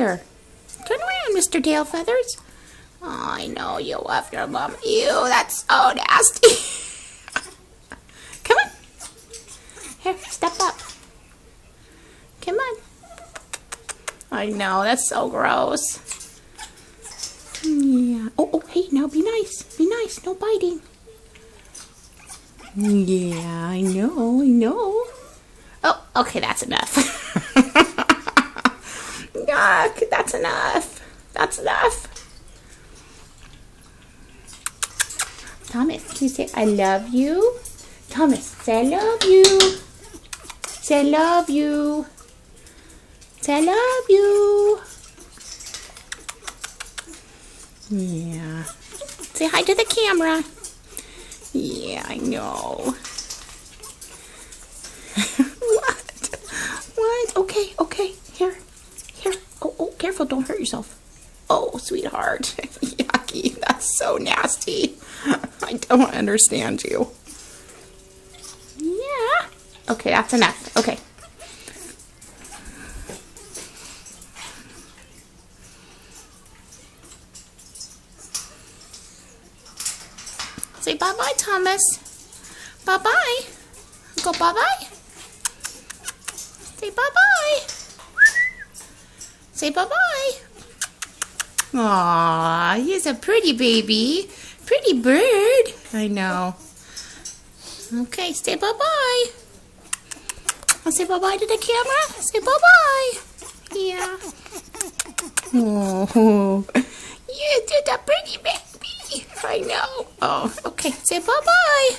here. Turn around, Mr. Tail Feathers. Oh, I know you love your mom. Ew, that's so nasty. Come on. Here, step up. Come on. I know, that's so gross. Yeah. Oh, hey, now be nice. Be nice. No biting. Yeah, I know. Oh, okay, that's enough. Yuck, that's enough. That's enough. Thomas, can you say I love you? Thomas, say I love you. Say I love you. Say I love you. Yeah. Say hi to the camera. Yeah, I know. What? Okay. Here. Oh, careful, don't hurt yourself. Oh, sweetheart. Yucky, that's so nasty. I don't understand you. Yeah. Okay, that's enough. Okay. Say bye-bye, Thomas. Bye-bye. Go bye-bye. Say bye-bye. Say bye-bye. Aw, he's a pretty baby. Pretty bird. I know. Okay, say bye-bye. I'll say bye-bye to the camera. Say bye-bye. Yeah. Oh, you did a pretty baby. I know. Oh, okay. Say bye-bye.